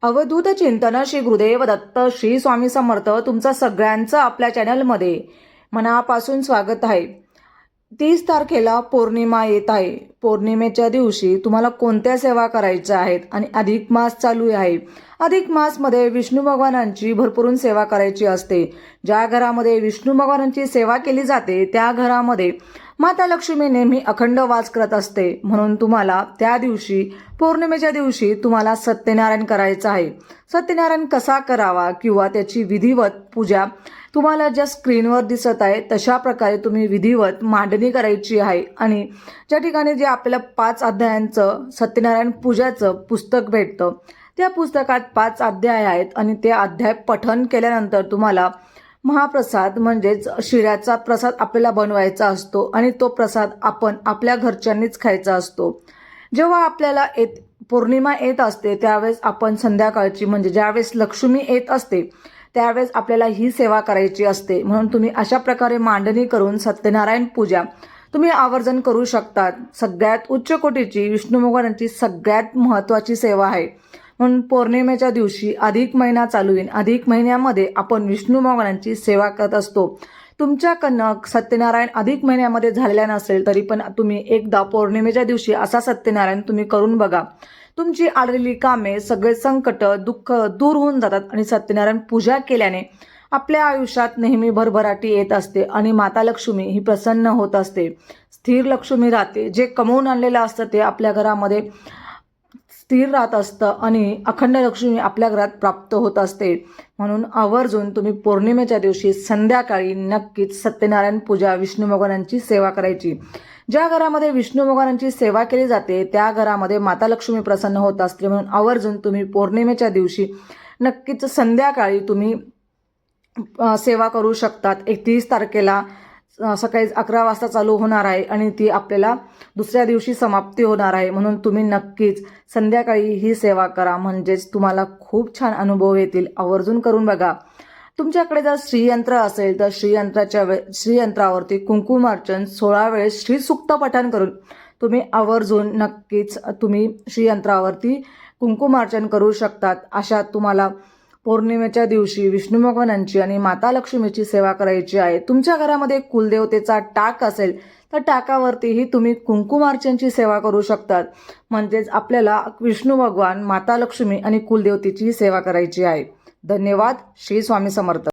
अवधूत चिंतन श्री गुरुदेव दत्त श्री स्वामी समर्थ तुमचं सगळ्यांचं आपल्या चॅनलमध्ये मनापासून स्वागत आहे। 30 तारखेला पौर्णिमा येत आहे। पौर्णिमेच्या दिवशी तुम्हाला कोणत्या सेवा करायच्या आहेत आणि अधिक मास चालू आहे। अधिक मास मध्ये विष्णू भगवानांची भरपूर सेवा करायची असते। ज्या घरामध्ये विष्णू भगवानांची सेवा केली जाते त्या घरामध्ये माता लक्ष्मी नेहमी अखंड वास करत असते। म्हणून तुम्हाला त्या दिवशी पौर्णिमेच्या दिवशी तुम्हाला सत्यनारायण करायचं आहे। सत्यनारायण कसा करावा किंवा त्याची विधिवत पूजा तुम्हाला ज्या स्क्रीनवर दिसत आहे तशा प्रकारे तुम्ही विधिवत मांडणी करायची आहे। आणि ज्या ठिकाणी जे आपल्याला 5 अध्यायांचं सत्यनारायण पूजाचं पुस्तक भेटतं त्या पुस्तकात 5 अध्याय आहेत आणि ते अध्याय पठण केल्यानंतर तुम्हाला महाप्रसाद म्हणजेच शिऱ्याचा प्रसाद आपल्याला बनवायचा असतो आणि तो प्रसाद आपण आपल्या घरच्यांनीच खायचा असतो। जेव्हा आपल्याला पौर्णिमा येत असते त्यावेळेस आपण संध्याकाळची म्हणजे ज्यावेळेस लक्ष्मी येत असते त्यावेळेस आपल्याला ही सेवा करायची असते। म्हणून तुम्ही अशा प्रकारे मांडणी करून सत्यनारायण पूजा तुम्ही आवर्जून करू शकतात। सगळ्यात उच्च कोटीची विष्णू भगवानांची सगळ्यात महत्त्वाची सेवा आहे। म्हणून पौर्णिमेच्या दिवशी अधिक महिना चालू होईल। अधिक महिन्यामध्ये आपण विष्णू भगवानांची सेवा करत असतो। तुमच्याकडनं सत्यनारायण अधिक महिन्यामध्ये झालेला नसेल तरी पण तुम्ही एकदा पौर्णिमेच्या दिवशी असा सत्यनारायण तुम्ही करून बघा। तुमची आलेली कामे सगळे संकट दुःख दूर होऊन जातात आणि सत्यनारायण पूजा केल्याने आपल्या आयुष्यात नेहमी भरभराटी येत असते आणि माता लक्ष्मी ही प्रसन्न होत असते। स्थिर लक्ष्मी राहते। जे कमवून आणलेलं असतं ते आपल्या घरामध्ये स्थिर राहत असतं आणि अखंड लक्ष्मी आपल्या घरात प्राप्त होत असते। म्हणून आवर्जून तुम्ही पौर्णिमेच्या दिवशी संध्याकाळी नक्कीच सत्यनारायण पूजा विष्णू भगवानांची सेवा करायची। ज्या घरामध्ये विष्णू भगवानांची सेवा केली जाते त्या घरामध्ये माता लक्ष्मी प्रसन्न होत असते। म्हणून आवर्जून तुम्ही पौर्णिमेच्या दिवशी नक्कीच संध्याकाळी तुम्ही सेवा करू शकतात। 31 तारखेला सकाळी 11 वाजता चालू होणार आहे आणि ती आपल्याला दुसऱ्या दिवशी समाप्ती होणार आहे। म्हणून तुम्ही नक्कीच संध्याकाळी ही सेवा करा म्हणजेच तुम्हाला खूप छान अनुभव येतील। आवर्जून करून बघा। तुमच्याकडे जर श्रीयंत्र असेल तर श्रीयंत्रावरती कुंकुमार्चन 16 वेळेस श्री सूक्त पठण करून तुम्ही आवर्जून नक्कीच तुम्ही श्रीयंत्रावरती कुंकुमार्चन करू शकतात। अशा तुम्हाला पौर्णिमेच्या दिवशी विष्णू भगवानांची आणि माता लक्ष्मीची सेवा करायची आहे। तुमच्या घरामध्ये कुलदेवतेचा टाक असेल तर टाकावरतीही तुम्ही कुंकुमार्चनची सेवा करू शकतात। म्हणजेच आपल्याला विष्णू भगवान माता लक्ष्मी आणि कुलदेवतेची सेवा करायची आहे। धन्यवाद। श्री स्वामी समर्थ।